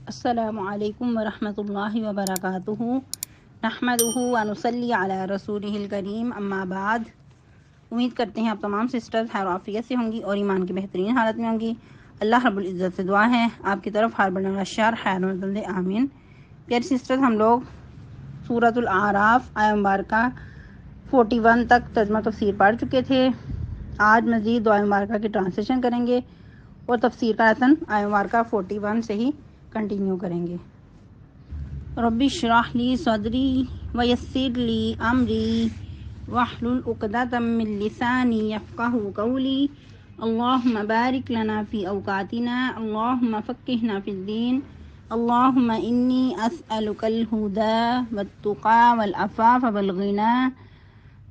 السلام علیکم ورحمۃ اللہ وبرکاتہ نحمدہ ونصلی علی رسولہ الکریم اما بعد۔ امید کرتے ہیں آپ تمام سسٹرز خیر و عافیت سے ہوں گی اور ایمان کی بہترین حالت میں ہوں گی۔ اللہ رب العزت سے دعا ہے آپ کی طرف ہر بڑا شر خیر و دل آمین۔ پیاری سسٹرز، ہم لوگ سورۃ الاعراف آیہ مبارکہ 41 تک ترجمہ تفسیر پڑھ چکے تھے۔ آج مزید دعا مبارکہ کی ٹرانسلیشن کریں گے اور تفسیر کا رتن آیہ مبارکہ 41 سے ہی کنٹینیو کریں گے۔ رب اشرح لی صدری ویسر لی امری واحلل عقدۃ من لسانی یفقہوا قولی۔ اللہم بارک لنا فی اوقاتنا، اللہم فقہنا فی الدین، اللہم انی اسألک الہدی والتقی والعفاف والغنی،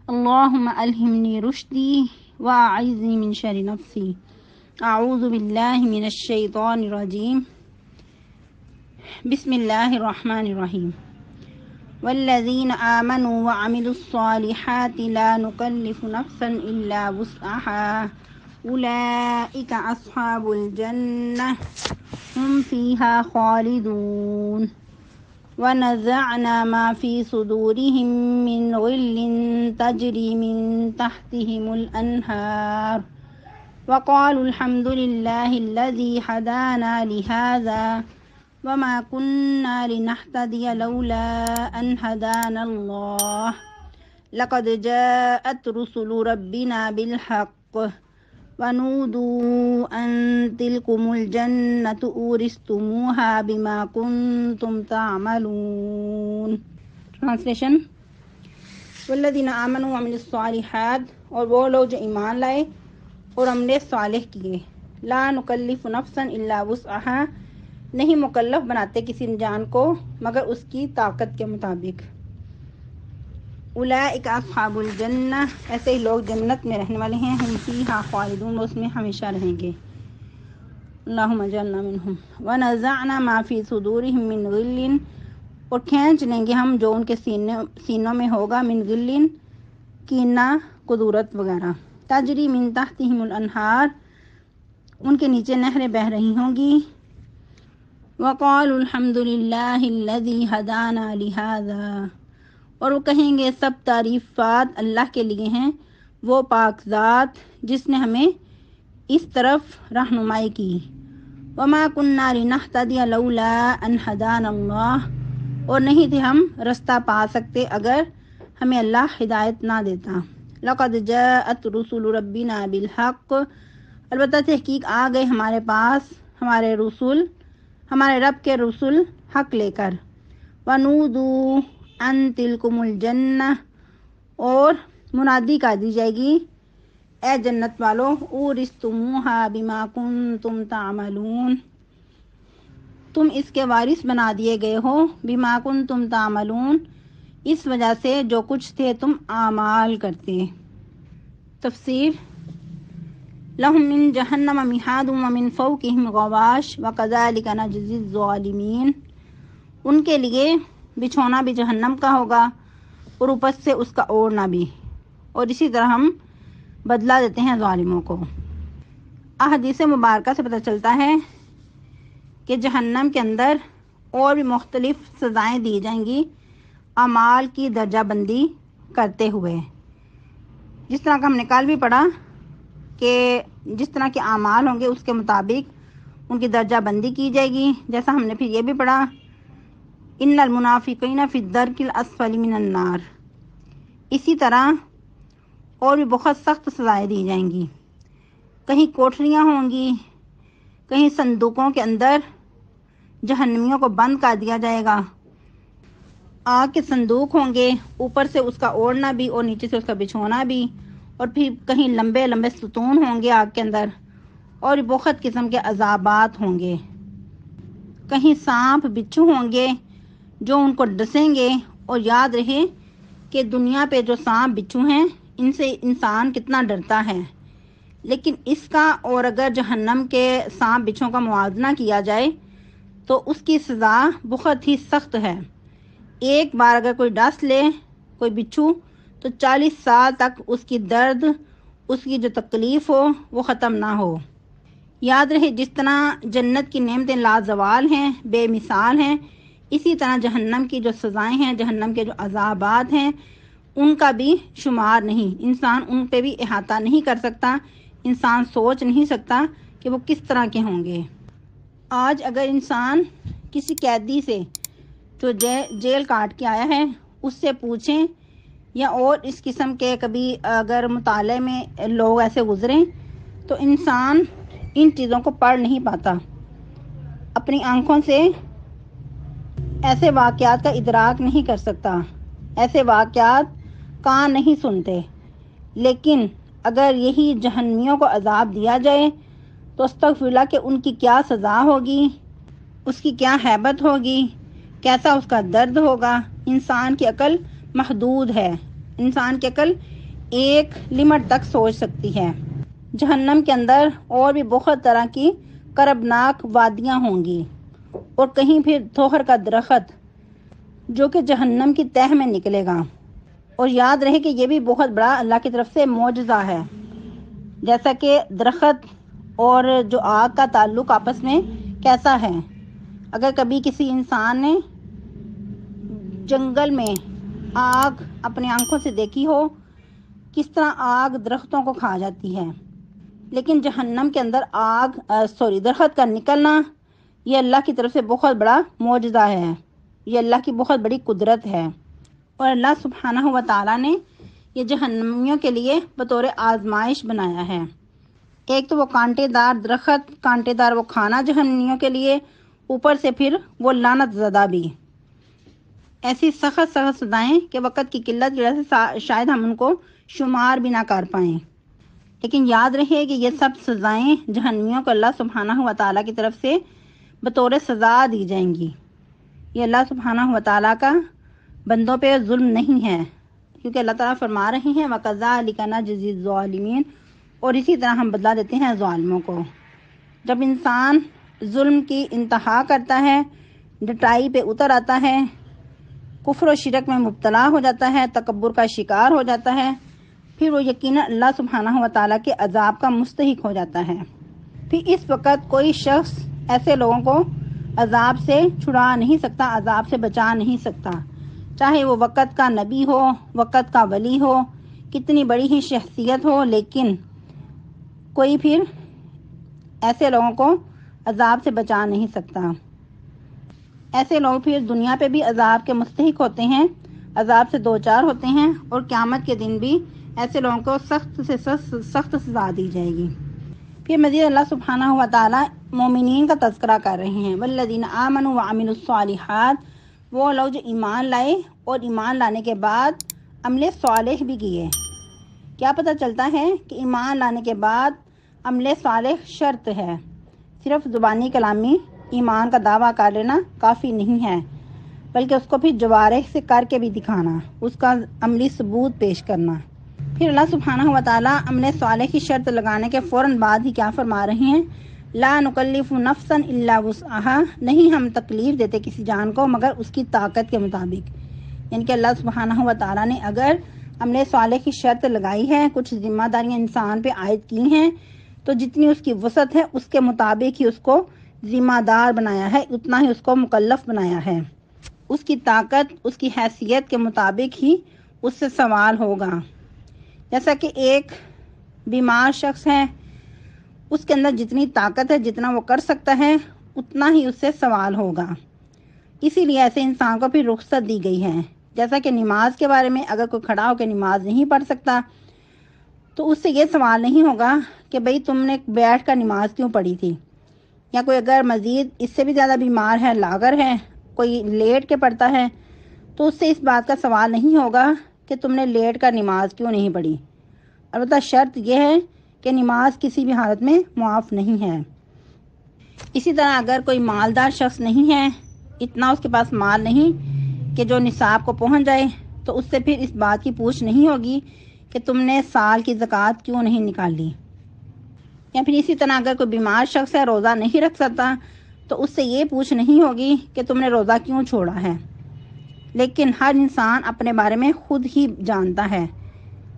اللہم الہمنی رشدی واعذنی من شر نفسی، اعوذ باللہ من الشیطان الرجیم۔ بسم اللہ الرحمن الرحیم۔ والذین آمنوا وعملوا الصالحات لا نکلف نفسا الا وسعها اولئک اصحاب الجنہ هم فیها خالدون۔ ونزعنا ما في صدورهم من غل تجری من تحتهم الانہار وقالوا الحمد لله الذي هدانا لهذا وما كنا لنهتدي لولا أن هدانا الله لقد جاءت رسل ربنا بالحق ونودوا أن تلكم الجنة أورثتموها بما كنتم تعملون۔ ٹرانسلیشن۔ والذین آمنوا وعملوا الصالحات، اور وہ لوگ جو ایمان لائے اور عمل صالح کیے، لا نکلف نفسا الا وسعها، نہیں مکلف بناتے کسی جان کو مگر اس کی طاقت کے مطابق۔ اولئک اصحاب الجنہ، ایسے ہی لوگ جنت میں رہنے والے ہیں، ہم فیہا خالدون، وہ اس میں ہمیشہ رہیں گے۔ اللہم اجعلنا منہم۔ ونزعنا ما فی صدورہم من غل، اور کھینچ لیں گے ہم جو ان کے سینوں میں ہوگا، من غل، کینہ، قدورت وغیرہ، تجری من تحتہم الانہار، ان کے نیچے نہریں بہہ رہی ہوں گی۔ وقالوا الحمد للہ الذی ہدانا لہذا، اور وہ کہیں گے سب تعریفات اللہ کے لیے ہیں، وہ پاک ذات جس نے ہمیں اس طرف رہنمائی کی۔ وما كنا لنهتدي لولا ان هدانا اللہ، اور نہیں تھے ہم رستہ پا سکتے اگر ہمیں اللہ ہدایت نہ دیتا۔ لقد جاءت رسل ربنا بالحق، البتہ تحقیق آ گئے ہمارے پاس ہمارے رب کے رسول حق لے کر۔ وَنُودُوا أَن تِلْكُمُ الْجَنَّةُ، اور منادی کر دی جائے گی اے جنت والو، اورثتموها بما کنتم تعملون، تم اس کے وارث بنا دیے گئے ہو، بما کنتم تعملون، اس وجہ سے جو کچھ تھے تم اعمال کرتے۔ تفسیر۔ لہم من جہنم مہاد ومن فوقہم غواش وکذالک نجزی الظالمین، ان کے لیے بچھونا بھی جہنم کا ہوگا اور اوپر سے اس کا اوڑھنا بھی، اور اسی طرح ہم بدلہ دیتے ہیں ظالموں کو۔ احادیث مبارکہ سے پتہ چلتا ہے کہ جہنم کے اندر اور بھی مختلف سزائیں دی جائیں گی اعمال کی درجہ بندی کرتے ہوئے، جس طرح کا ہم نے کل بھی پڑھا کہ جس طرح کے اعمال ہوں گے اس کے مطابق ان کی درجہ بندی کی جائے گی۔ جیسا ہم نے پھر یہ بھی پڑھا ان المنافقین فی الدرک الاسفل من النار، اسی طرح اور بھی بہت سخت سزائیں دی جائیں گی۔ کہیں کوٹھریاں ہوں گی، کہیں صندوقوں کے اندر جہنمیوں کو بند کر دیا جائے گا، آگ کے صندوق ہوں گے، اوپر سے اس کا اوڑھنا بھی اور نیچے سے اس کا بچھونا بھی، اور پھر کہیں لمبے لمبے ستون ہوں گے آگ کے اندر، اور بہت قسم کے عذابات ہوں گے۔ کہیں سانپ بچھو ہوں گے جو ان کو ڈسیں گے، اور یاد رہے کہ دنیا پہ جو سانپ بچھو ہیں ان سے انسان کتنا ڈرتا ہے، لیکن اس کا اور اگر جہنم کے سانپ بچھوں کا موازنہ کیا جائے تو اس کی سزا بہت ہی سخت ہے۔ ایک بار اگر کوئی ڈس لے کوئی بچھو تو 40 سال تک اس کی درد، اس کی جو تکلیف ہو وہ ختم نہ ہو۔ یاد رہے جس طرح جنت کی نعمتیں لازوال ہیں، بے مثال ہیں، اسی طرح جہنم کی جو سزائیں ہیں، جہنم کے جو عذابات ہیں، ان کا بھی شمار نہیں، انسان ان پہ بھی احاطہ نہیں کر سکتا، انسان سوچ نہیں سکتا کہ وہ کس طرح کے ہوں گے۔ آج اگر انسان کسی قیدی سے جو جیل کاٹ کے آیا ہے اس سے پوچھیں، یا اور اس قسم کے کبھی اگر مطالعے میں لوگ ایسے گزریں، تو انسان ان چیزوں کو پڑھ نہیں پاتا، اپنی آنکھوں سے ایسے واقعات کا ادراک نہیں کر سکتا، ایسے واقعات کان نہیں سنتے۔ لیکن اگر یہی جہنمیوں کو عذاب دیا جائے تو استغفر اللہ کہ ان کی کیا سزا ہوگی، اس کی کیا ہیبت ہوگی، کیسا اس کا درد ہوگا۔ انسان کی عقل محدود ہے، انسان کی عقل ایک لمٹ تک سوچ سکتی ہے۔ جہنم کے اندر اور بھی بہت طرح کی کربناک وادیاں ہوں گی، اور کہیں پھر توہر کا درخت جو کہ جہنم کی تہہ میں نکلے گا۔ اور یاد رہے کہ یہ بھی بہت بڑا اللہ کی طرف سے معجزہ ہے، جیسا کہ درخت اور جو آگ کا تعلق آپس میں کیسا ہے۔ اگر کبھی کسی انسان نے جنگل میں آگ اپنی آنکھوں سے دیکھی ہو، کس طرح آگ درختوں کو کھا جاتی ہے، لیکن جہنم کے اندر درخت کا نکلنا یہ اللہ کی طرف سے بہت بڑا معجزہ ہے، یہ اللہ کی بہت بڑی قدرت ہے۔ اور اللہ سبحانہ و تعالیٰ نے یہ جہنمیوں کے لیے بطور آزمائش بنایا ہے۔ ایک تو وہ کانٹے دار درخت، کانٹے دار وہ کھانا جہنمیوں کے لیے، اوپر سے پھر وہ لعنت زدہ بھی، ایسی سخت سخت سزائیں کہ وقت کی قلت کی وجہ سے شاید ہم ان کو شمار بھی نہ کر پائیں۔ لیکن یاد رہے کہ یہ سب سزائیں جہنمیوں کو اللہ سبحانہ و تعالیٰ کی طرف سے بطور سزا دی جائیں گی۔ یہ اللہ سبحانہ و تعالیٰ کا بندوں پہ ظلم نہیں ہے، کیونکہ اللہ تعالیٰ فرما رہے ہیں وَكَذَلِكَ نَجْزِي الظَّالِمِينَ، اور اسی طرح ہم بدلہ دیتے ہیں ظالموں کو۔ جب انسان ظلم کی انتہا کرتا ہے، ڈٹائی پہ اتر آتا ہے، کفر و شرک میں مبتلا ہو جاتا ہے، تکبر کا شکار ہو جاتا ہے، پھر وہ یقیناً اللہ سبحانہ و تعالیٰ کے عذاب کا مستحق ہو جاتا ہے۔ پھر اس وقت کوئی شخص ایسے لوگوں کو عذاب سے چھڑا نہیں سکتا، عذاب سے بچا نہیں سکتا، چاہے وہ وقت کا نبی ہو، وقت کا ولی ہو، کتنی بڑی ہی شخصیت ہو، لیکن کوئی پھر ایسے لوگوں کو عذاب سے بچا نہیں سکتا۔ ایسے لوگ پھر دنیا پہ بھی عذاب کے مستحق ہوتے ہیں، عذاب سے دوچار ہوتے ہیں، اور قیامت کے دن بھی ایسے لوگوں کو سخت سے سخت سزا دی جائے گی۔ پھر مزید اللہ سبحانہ و تعالیٰ مومنین کا تذکرہ کر رہے ہیں، والذین آمنوا وعملوا الصالحات، وہ لوگ جو ایمان لائے اور ایمان لانے کے بعد عمل صالح بھی کیے۔ کیا پتہ چلتا ہے کہ ایمان لانے کے بعد عمل صالح شرط ہے، صرف زبانی کلامی ایمان کا دعویٰ کر لینا کافی نہیں ہے، بلکہ اس کو پھر جوارح سے کر کے بھی دکھانا، اس کا عملی ثبوت پیش کرنا۔ پھر اللہ سبحانہ و تعالیٰ عمل صالح کی شرط لگانے کے فوراً بعد ہی کیا فرما رہے ہیں، لا نکلف نفسا الا وسعها، نہیں ہم تکلیف دیتے کسی جان کو مگر اس کی طاقت کے مطابق۔ یعنی کہ اللہ سبحانہ و تعالیٰ نے اگر عمل صالح کی شرط لگائی ہے، کچھ ذمہ داریاں انسان پہ عائد کی ہیں، تو جتنی اس کی وسعت ہے اس کے مطابق ہی اس کو ذمہ دار بنایا ہے، اتنا ہی اس کو مکلف بنایا ہے، اس کی طاقت، اس کی حیثیت کے مطابق ہی اس سے سوال ہوگا۔ جیسا کہ ایک بیمار شخص ہے، اس کے اندر جتنی طاقت ہے، جتنا وہ کر سکتا ہے، اتنا ہی اس سے سوال ہوگا۔ اسی لیے ایسے انسان کو پھر رخصت دی گئی ہے۔ جیسا کہ نماز کے بارے میں اگر کوئی کھڑا ہو کے نماز نہیں پڑھ سکتا تو اس سے یہ سوال نہیں ہوگا کہ بھئی تم نے بیٹھ کر نماز کیوں پڑھی تھی، یا کوئی اگر مزید اس سے بھی زیادہ بیمار ہے، لاغر ہے، کوئی لیٹ کے پڑھتا ہے، تو اس سے اس بات کا سوال نہیں ہوگا کہ تم نے لیٹ کر نماز کیوں نہیں پڑھی۔ البتہ شرط یہ ہے کہ نماز کسی بھی حالت میں معاف نہیں ہے۔ اسی طرح اگر کوئی مالدار شخص نہیں ہے، اتنا اس کے پاس مال نہیں کہ جو نصاب کو پہنچ جائے، تو اس سے پھر اس بات کی پوچھ نہیں ہوگی کہ تم نے سال کی زکوٰۃ کیوں نہیں نکالی۔ یا پھر اسی طرح اگر کوئی بیمار شخص ہے، روزہ نہیں رکھ سکتا، تو اس سے یہ پوچھ نہیں ہوگی کہ تم نے روزہ کیوں چھوڑا ہے۔ لیکن ہر انسان اپنے بارے میں خود ہی جانتا ہے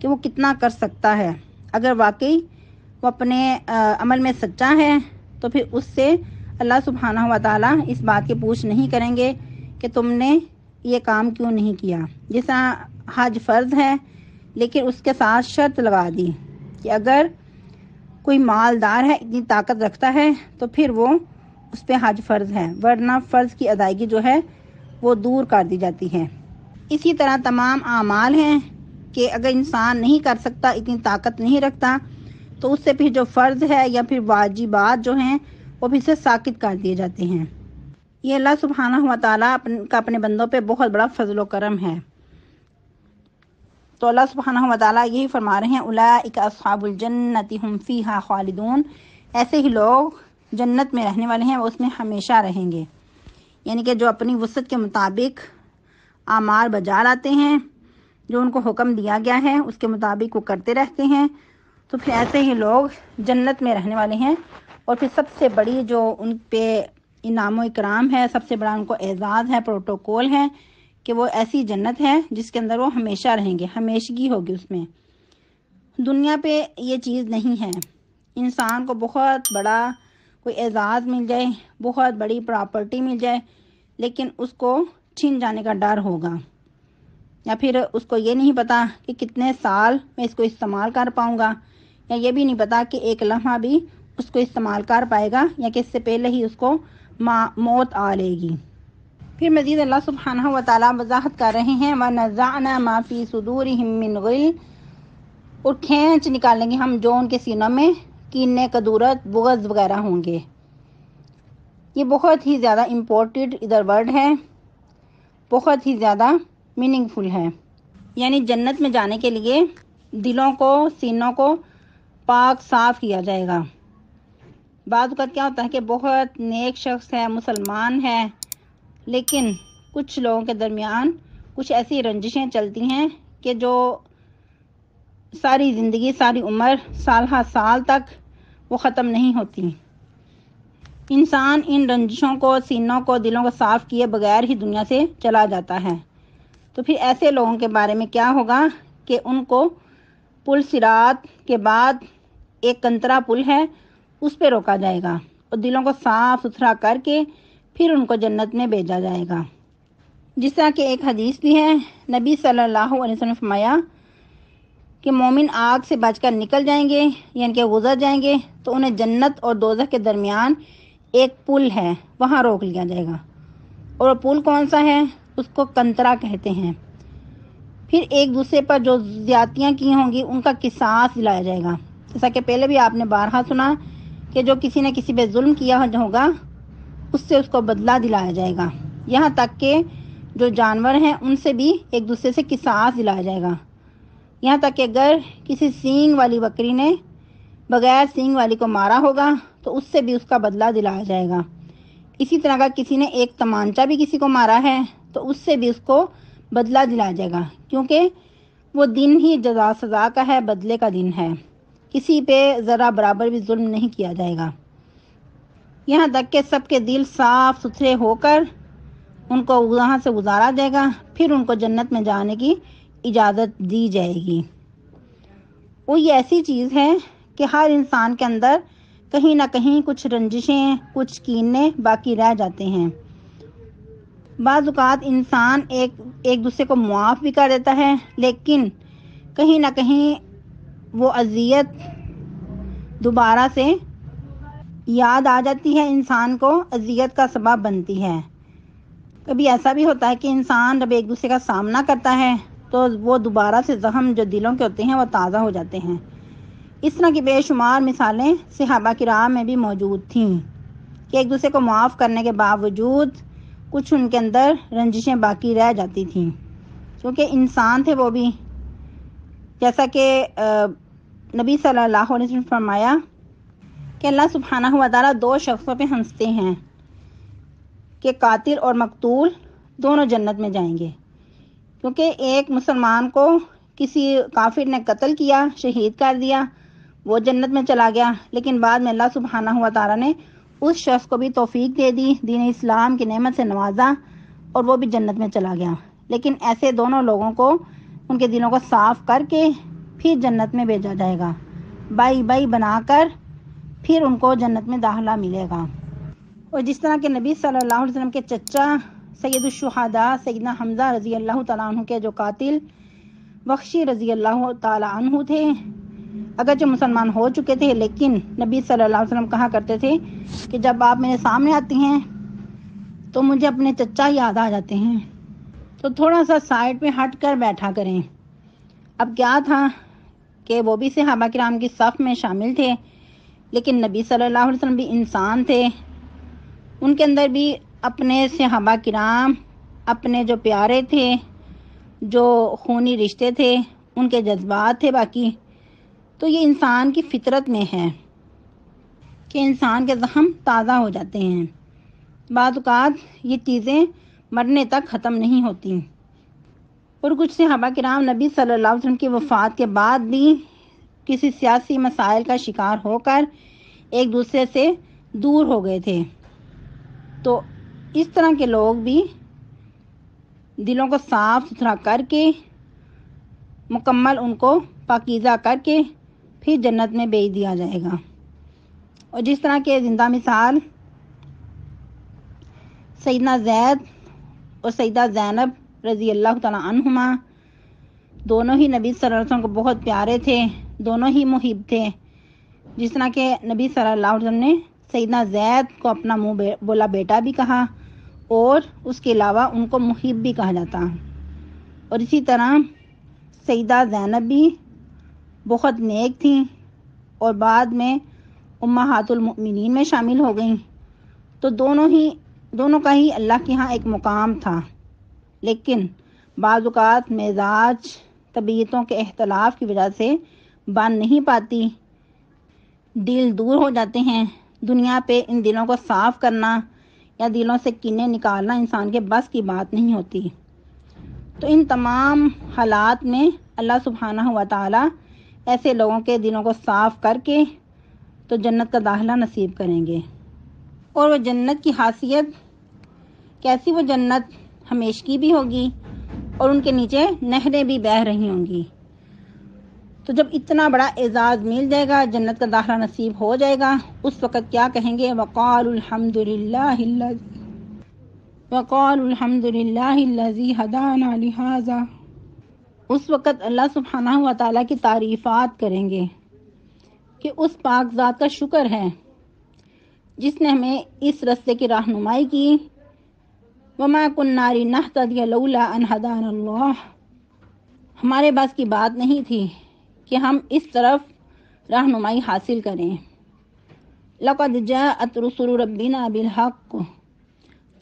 کہ وہ کتنا کر سکتا ہے۔ اگر واقعی وہ اپنے عمل میں سچا ہے تو پھر اس سے اللہ سبحانہ و تعالیٰ اس بات کی پوچھ نہیں کریں گے کہ تم نے یہ کام کیوں نہیں کیا. جس طرح حج فرض ہے لیکن اس کے ساتھ شرط لگا دی کہ اگر کوئی مالدار ہے، اتنی طاقت رکھتا ہے، تو پھر وہ اس پہ حج فرض ہے، ورنہ فرض کی ادائیگی جو ہے وہ دور کر دی جاتی ہے. اسی طرح تمام اعمال ہیں کہ اگر انسان نہیں کر سکتا، اتنی طاقت نہیں رکھتا، تو اس سے پھر جو فرض ہے یا پھر واجبات جو ہیں وہ پھر سے ساقط کر دیے جاتے ہیں. یہ اللہ سبحانہ و تعالیٰ کا اپنے بندوں پہ بہت بڑا فضل و کرم ہے. تو اللہ سبحانہ و تعالیٰ یہی فرما رہے ہیں اولئک اصحاب الجنۃ ھم فیھا خالدون، ایسے ہی لوگ جنت میں رہنے والے ہیں، وہ اس میں ہمیشہ رہیں گے. یعنی کہ جو اپنی وسعت کے مطابق اعمال بجا لاتے ہیں، جو ان کو حکم دیا گیا ہے اس کے مطابق وہ کرتے رہتے ہیں، تو پھر ایسے ہی لوگ جنت میں رہنے والے ہیں. اور پھر سب سے بڑی جو ان پہ انعام و اکرام ہے، سب سے بڑا ان کو اعزاز ہے، پروٹوکول ہے کہ وہ ایسی جنت ہے جس کے اندر وہ ہمیشہ رہیں گے، ہمیشگی ہوگی اس میں. دنیا پہ یہ چیز نہیں ہے. انسان کو بہت بڑا کوئی اعزاز مل جائے، بہت بڑی پراپرٹی مل جائے، لیکن اس کو چھن جانے کا ڈر ہوگا، یا پھر اس کو یہ نہیں پتا کہ کتنے سال میں اس کو استعمال کر پاؤں گا، یا یہ بھی نہیں پتا کہ ایک لمحہ بھی اس کو استعمال کر پائے گا یا کہ اس سے پہلے ہی اس کو موت آ لے گی. پھر مزید اللہ سبحانہ و تعالیٰ وضاحت کر رہے ہیں وَنَزَعْنَا مَا فِي صُدُورِهِم مِّن غِلٍّ، اور کھینچ نکالیں گے ہم جو ان کے سینوں میں کینے، کدورت، بغض وغیرہ ہوں گے. یہ بہت ہی زیادہ امپورٹنٹ ادھر ورڈ ہے، بہت ہی زیادہ میننگ فل ہے. یعنی جنت میں جانے کے لیے دلوں کو، سینوں کو پاک صاف کیا جائے گا. بعض اوقات کیا ہوتا ہے کہ بہت نیک شخص ہے، مسلمان ہے، لیکن کچھ لوگوں کے درمیان کچھ ایسی رنجشیں چلتی ہیں کہ جو ساری زندگی، ساری عمر، سال ہر سال تک وہ ختم نہیں ہوتی. انسان ان رنجشوں کو، سینوں کو، دلوں کو صاف کیے بغیر ہی دنیا سے چلا جاتا ہے. تو پھر ایسے لوگوں کے بارے میں کیا ہوگا کہ ان کو پل صراط کے بعد ایک کنترا پل ہے، اس پہ روکا جائے گا اور دلوں کو صاف ستھرا کر کے پھر ان کو جنت میں بھیجا جائے گا. جس طرح کہ ایک حدیث بھی ہے، نبی صلی اللہ علیہ وسلم نے فرمایا کہ مومن آگ سے بچ کر نکل جائیں گے، یعنی کہ گزر جائیں گے، تو انہیں جنت اور دوزخ کے درمیان ایک پل ہے، وہاں روک لیا جائے گا. اور وہ پل کون سا ہے؟ اس کو کنترا کہتے ہیں. پھر ایک دوسرے پر جو زیادتیاں کی ہوں گی ان کا قصاص دلایا جائے گا. جیسا کہ پہلے بھی آپ نے بارہا سنا کہ جو کسی نے کسی پہ ظلم کیا ہوگا اس سے اس کو بدلہ دلایا جائے گا. یہاں تک کہ جو جانور ہیں ان سے بھی ایک دوسرے سے قصاص دلایا جائے گا. یہاں تک کہ اگر کسی سینگ والی بکری نے بغیر سینگ والی کو مارا ہوگا تو اس سے بھی اس کا بدلہ دلایا جائے گا. اسی طرح اگر کسی نے ایک تمانچہ بھی کسی کو مارا ہے تو اس سے بھی اس کو بدلہ دلایا جائے گا، کیونکہ وہ دن ہی جزا سزا کا ہے، بدلے کا دن ہے. کسی پہ ذرا برابر بھی ظلم نہیں کیا جائے گا. یہاں تک کہ سب کے دل صاف ستھرے ہو کر ان کو وہاں سے گزارا جائے گا، پھر ان کو جنت میں جانے کی اجازت دی جائے گی. وہ یہ ایسی چیز ہے کہ ہر انسان کے اندر کہیں نہ کہیں کچھ رنجشیں، کچھ کینے باقی رہ جاتے ہیں. بعض اوقات انسان ایک دوسرے کو معاف بھی کر دیتا ہے، لیکن کہیں نہ کہیں وہ اذیت دوبارہ سے یاد آ جاتی ہے، انسان کو اذیت کا سبب بنتی ہے. کبھی ایسا بھی ہوتا ہے کہ انسان جب ایک دوسرے کا سامنا کرتا ہے تو وہ دوبارہ سے زخم جو دلوں کے ہوتے ہیں وہ تازہ ہو جاتے ہیں. اس طرح کی بے شمار مثالیں صحابہ کرام میں بھی موجود تھیں کہ ایک دوسرے کو معاف کرنے کے باوجود کچھ ان کے اندر رنجشیں باقی رہ جاتی تھیں، کیونکہ انسان تھے وہ بھی. جیسا کہ نبی صلی اللہ علیہ وسلم نے فرمایا کہ اللہ سبحانہ و تعالیٰ دو شخصوں پہ ہنستے ہیں کہ قاتل اور مقتول دونوں جنت میں جائیں گے. کیونکہ ایک مسلمان کو کسی کافر نے قتل کیا، شہید کر دیا، وہ جنت میں چلا گیا، لیکن بعد میں اللہ سبحانہ و تعالیٰ نے اس شخص کو بھی توفیق دے دی، دین اسلام کی نعمت سے نوازا اور وہ بھی جنت میں چلا گیا. لیکن ایسے دونوں لوگوں کو ان کے دلوں کو صاف کر کے پھر جنت میں بھیجا جائے گا، بائی بائی بنا کر پھر ان کو جنت میں داخلہ ملے گا۔ اور جس طرح کہ نبی صلی اللہ علیہ وسلم کے چچا سید الشہداء سیدنا حمزہ رضی اللہ تعالیٰ عنہ کے جو قاتل وحشی رضی اللہ تعالیٰ عنہ تھے، اگرچہ مسلمان ہو چکے تھے، لیکن نبی صلی اللہ علیہ وسلم کہا کرتے تھے کہ جب آپ میرے سامنے آتی ہیں تو مجھے اپنے چچا یاد آ جاتے ہیں، تو تھوڑا سا سائڈ پہ ہٹ کر بیٹھا کریں۔ اب کیا تھا کہ وہ بھی صحابہ کرام کی صف میں شامل تھے، لیکن نبی صلی اللہ علیہ وسلم بھی انسان تھے، ان کے اندر بھی اپنے صحابہ کرام، اپنے جو پیارے تھے، جو خونی رشتے تھے، ان کے جذبات تھے باقی۔ تو یہ انسان کی فطرت میں ہے کہ انسان کے زخم تازہ ہو جاتے ہیں، بعض اوقات یہ چیزیں مرنے تک ختم نہیں ہوتی۔ اور کچھ صحابہ کرام نبی صلی اللہ علیہ وسلم کی وفات کے بعد بھی کسی سیاسی مسائل کا شکار ہو کر ایک دوسرے سے دور ہو گئے تھے۔ تو اس طرح کے لوگ بھی دلوں کو صاف ستھرا کر کے، مکمل ان کو پاکیزہ کر کے پھر جنت میں بھیج دیا جائے گا۔ اور جس طرح کے زندہ مثال سیدنا زید اور سیدہ زینب رضی اللہ تعالیٰ عنہما، دونوں ہی نبی صلی اللہ علیہ وسلم کو بہت پیارے تھے، دونوں ہی محب تھے۔ جس طرح کہ نبی صلی اللہ علیہ وسلم نے سیدنا زید کو اپنا منہ بولا بیٹا بھی کہا، اور اس کے علاوہ ان کو محب بھی کہا جاتا۔ اور اسی طرح سیدہ زینب بھی بہت نیک تھیں اور بعد میں امہات المؤمنین میں شامل ہو گئیں۔ تو دونوں کا ہی اللہ کے ہاں ایک مقام تھا، لیکن بعض اوقات مزاج طبیعتوں کے اختلاف کی وجہ سے بن نہیں پاتی، دل دور ہو جاتے ہیں۔ دنیا پہ ان دلوں کو صاف کرنا یا دلوں سے کینے نکالنا انسان کے بس کی بات نہیں ہوتی۔ تو ان تمام حالات میں اللہ سبحانہ و تعالی ایسے لوگوں کے دلوں کو صاف کر کے تو جنت کا داخلہ نصیب کریں گے۔ اور وہ جنت کی خاصیت کیسی، وہ جنت ہمیشگی بھی ہوگی اور ان کے نیچے نہریں بھی بہہ رہی ہوں گی۔ تو جب اتنا بڑا اعزاز مل جائے گا، جنت کا داخلہ نصیب ہو جائے گا، اس وقت کیا کہیں گے؟ وقالوا الحمد للہ الذی ہدانا لہذا۔ اس وقت اللہ سبحانہ و تعالیٰ کی تعریفات کریں گے کہ اس پاک ذات کا شکر ہے جس نے ہمیں اس رستے کی رہنمائی کی۔ وما کنا لنہتدی لولا ان ہدانا اللہ، ہمارے بس کی بات نہیں تھی کہ ہم اس طرف رہنمائی حاصل کریں۔ لقد جاءت رسل ربنا بالحق،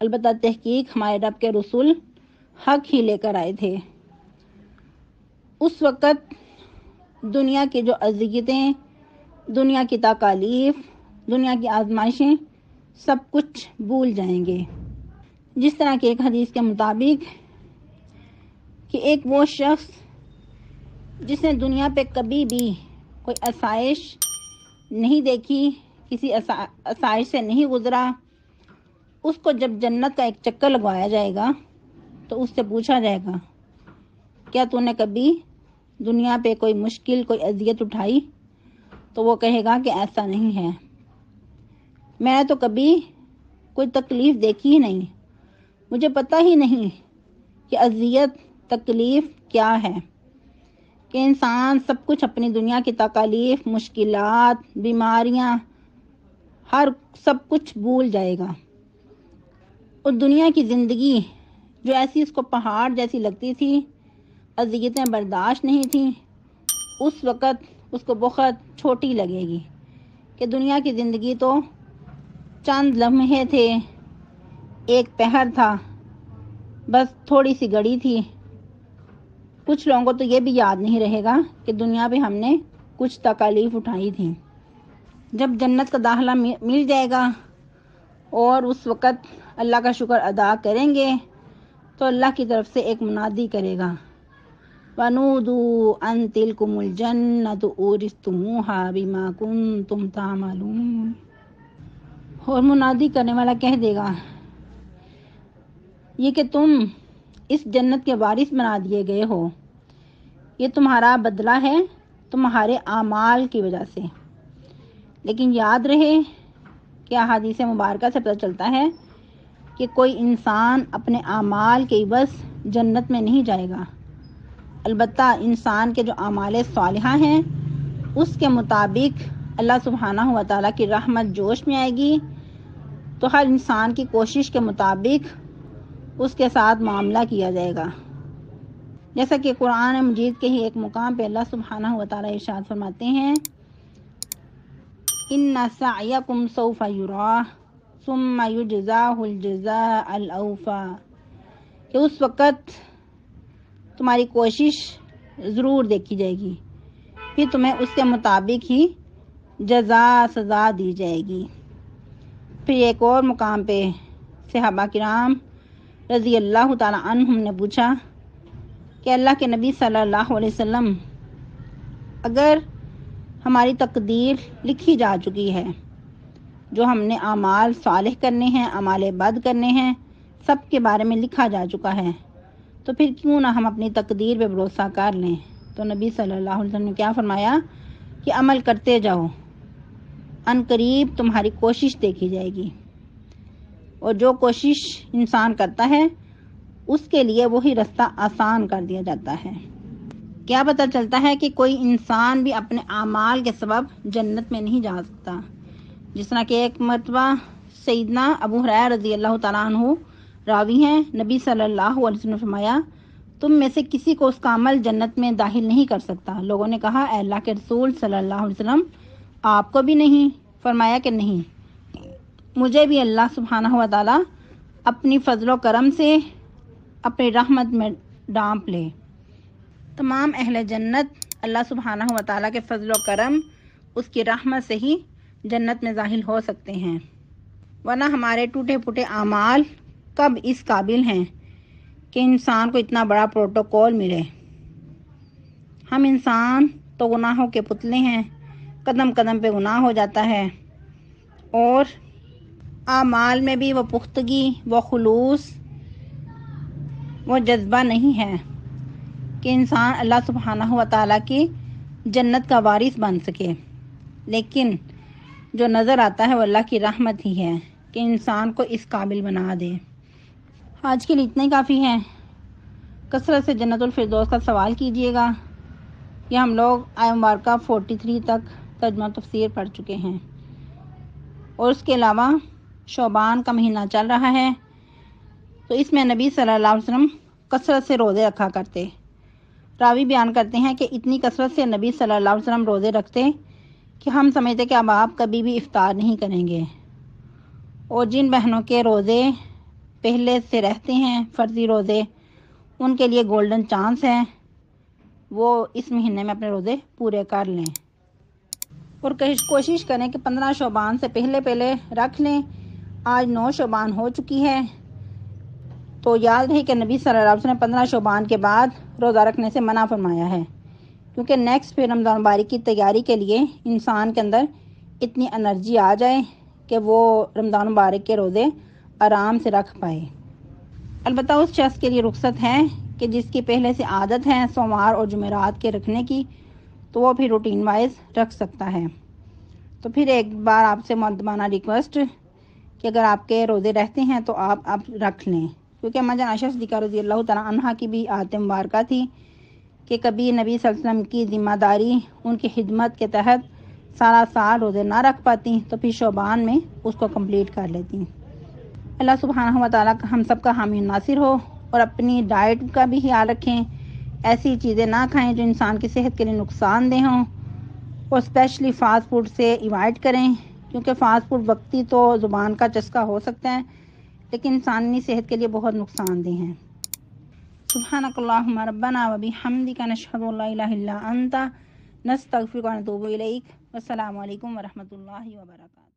البتہ تحقیق ہمارے رب کے رسول حق ہی لے کر آئے تھے۔ اس وقت دنیا کی جو اذیتیں، دنیا کی تکالیف، دنیا کی آزمائشیں سب کچھ بھول جائیں گے۔ جس طرح کہ ایک حدیث کے مطابق کہ ایک وہ شخص جس نے دنیا پہ کبھی بھی کوئی آسائش نہیں دیکھی، کسی آسائش سے نہیں گزرا، اس کو جب جنت کا ایک چکر لگوایا جائے گا تو اس سے پوچھا جائے گا کیا تو نے کبھی دنیا پہ کوئی مشکل، کوئی اذیت اٹھائی؟ تو وہ کہے گا کہ ایسا نہیں ہے، میں نے تو کبھی کوئی تکلیف دیکھی ہی نہیں، مجھے پتہ ہی نہیں کہ اذیت، تکلیف کیا ہے، کہ انسان سب کچھ اپنی دنیا کی تکالیف، مشکلات، بیماریاں، سب کچھ بھول جائے گا۔ اور دنیا کی زندگی جو ایسی اس کو پہاڑ جیسی لگتی تھی، اذیتیں برداشت نہیں تھیں، اس وقت اس کو بہت چھوٹی لگے گی کہ دنیا کی زندگی تو چند لمحے تھے، ایک پہر تھا، بس تھوڑی سی گھڑی تھی۔ کچھ لوگوں کو تو یہ بھی یاد نہیں رہے گا کہ دنیا پہ ہم نے کچھ تکالیف اٹھائی تھیں۔ جب جنت کا داخلہ مل جائے گا اور اس وقت اللہ کا شکر ادا کریں گے تو اللہ کی طرف سے ایک منادی کرے گا، وَنُودُوا أَن تِلْكُمُ الْجَنَّةُ أُورِثْتُمُوهَا بِمَا كُنْتُمْ تَعْمَلُونَ۔ اور منادی کرنے والا کہہ دے گا یہ کہ تم اس جنت کے وارث بنا دیے گئے ہو، یہ تمہارا بدلہ ہے تمہارے اعمال کی وجہ سے۔ لیکن یاد رہے کہ احادیث مبارکہ سے پتہ چلتا ہے کہ کوئی انسان اپنے اعمال کے عوض جنت میں نہیں جائے گا، البتہ انسان کے جو اعمال صالحہ ہیں اس کے مطابق اللہ سبحانہ و تعالیٰ کی رحمت جوش میں آئے گی، تو ہر انسان کی کوشش کے مطابق اس کے ساتھ معاملہ کیا جائے گا۔ جیسا کہ قرآن مجید کے ہی ایک مقام پہ اللہ سبحانہ و تعالیٰ ارشاد فرماتے ہیں، ان سعیکم سوف یری ثم یجزاہ الجزاء الاوفی، کہ اس وقت تمہاری کوشش ضرور دیکھی جائے گی، پھر تمہیں اس کے مطابق ہی جزا سزا دی جائے گی۔ پھر ایک اور مقام پہ صحابہ کرام رضی اللہ تعالی عنہم نے پوچھا کہ اللہ کے نبی صلی اللہ علیہ وسلم، اگر ہماری تقدیر لکھی جا چکی ہے، جو ہم نے اعمال صالح کرنے ہیں، اعمال بد کرنے ہیں، سب کے بارے میں لکھا جا چکا ہے، تو پھر کیوں نہ ہم اپنی تقدیر پہ بھروسہ کر لیں؟ تو نبی صلی اللہ علیہ وسلم نے کیا فرمایا کہ عمل کرتے جاؤ، ان قریب تمہاری کوشش دیکھی جائے گی، اور جو کوشش انسان کرتا ہے اس کے لیے وہی رستہ آسان کر دیا جاتا ہے۔ کیا پتہ چلتا ہے کہ کوئی انسان بھی اپنے اعمال کے سبب جنت میں نہیں جا سکتا، جس طرح کہ ایک مرتبہ سیدنا ابو ہریرہ رضی اللہ تعالیٰ عنہ راوی ہیں، نبی صلی اللہ علیہ وسلم نے فرمایا، تم میں سے کسی کو اس کا عمل جنت میں داخل نہیں کر سکتا۔ لوگوں نے کہا، اے اللہ کے رسول صلی اللہ علیہ وسلم، آپ کو بھی نہیں؟ فرمایا کہ نہیں، مجھے بھی اللہ سبحانہ و تعالیٰ اپنی فضل و کرم سے اپنی رحمت میں ڈانپ لے۔ تمام اہل جنت اللہ سبحانہ و تعالیٰ کے فضل و کرم، اس کی رحمت سے ہی جنت میں داخل ہو سکتے ہیں، ورنہ ہمارے ٹوٹے پھوٹے اعمال کب اس قابل ہیں کہ انسان کو اتنا بڑا پروٹوکول ملے۔ ہم انسان تو گناہوں کے پتلے ہیں، قدم قدم پہ گناہ ہو جاتا ہے، اور اعمال میں بھی وہ پختگی، وہ خلوص، وہ جذبہ نہیں ہے کہ انسان اللہ سبحانہ و تعالیٰ کی جنت کا وارث بن سکے۔ لیکن جو نظر آتا ہے وہ اللہ کی رحمت ہی ہے کہ انسان کو اس قابل بنا دے۔ آج کے لیے اتنا ہی کافی ہے۔ کثرت سے جنت الفردوس کا سوال کیجئے گا۔ یہ ہم لوگ آیہ مبارکہ 43 تک ترجمہ تفسیر پڑھ چکے ہیں، اور اس کے علاوہ شعبان کا مہینہ چل رہا ہے، تو اس میں نبی صلی اللہ علیہ وسلم کثرت سے روزے رکھا کرتے۔ راوی بیان کرتے ہیں کہ اتنی کثرت سے نبی صلی اللہ علیہ وسلم روزے رکھتے کہ ہم سمجھتے کہ اب آپ کبھی بھی افطار نہیں کریں گے، اور جن بہنوں کے روزے پہلے سے رہتے ہیں فرضی روزے، ان کے لیے گولڈن چانس ہے، وہ اس مہینے میں اپنے روزے پورے کر لیں، اور کوشش کریں کہ 15 شعبان سے پہلے رکھ لیں۔ آج 9 شعبان ہو چکی ہے، تو یاد رہے کہ نبی صلی اللہ علیہ وسلم 15 شعبان کے بعد روزہ رکھنے سے منع فرمایا ہے، کیونکہ نیکسٹ پھر رمضان مبارک کی تیاری کے لیے انسان کے اندر اتنی انرجی آ جائے کہ وہ رمضان مبارک کے روزے آرام سے رکھ پائے۔ البتہ اس شخص کے لیے رخصت ہے کہ جس کی پہلے سے عادت ہے سوموار اور جمعرات کے رکھنے کی، تو وہ پھر روٹین وائز رکھ سکتا ہے۔ تو پھر ایک بار آپ سے مؤدبانہ ریکویسٹ کہ اگر آپ کے روزے رہتے ہیں تو آپ اب رکھ لیں، کیونکہ اما جان عائشہ صدیقہ رضی اللہ تعالیٰ عنہا کی بھی عادت مبارکہ تھی کہ کبھی نبی صلی اللہ علیہ وسلم کی ذمہ داری، ان کی خدمت کے تحت سارا سال روزے نہ رکھ پاتی، تو پھر شعبان میں اس کو کمپلیٹ کر لیتی۔ اللہ سبحانہ و تعالیٰ ہم سب کا حامی ناصر ہو، اور اپنی ڈائٹ کا بھی خیال رکھیں، ایسی چیزیں نہ کھائیں جو انسان کی صحت کے لیے نقصان دہ ہوں، اور اسپیشلی فاسٹ فوڈ سے ایوائڈ کریں، کیونکہ فاسٹ فوڈ وقتی تو زبان کا چسکا ہو سکتا ہے، لیکن انسانی صحت کے لیے بہت نقصان دہ ہیں۔ سبحانک اللہم ربنا و بحمدک نشہد ان لا الہ الا انت نستغفرک و نتوب الیک۔ والسلام علیکم ورحمۃ اللہ وبرکاتہ۔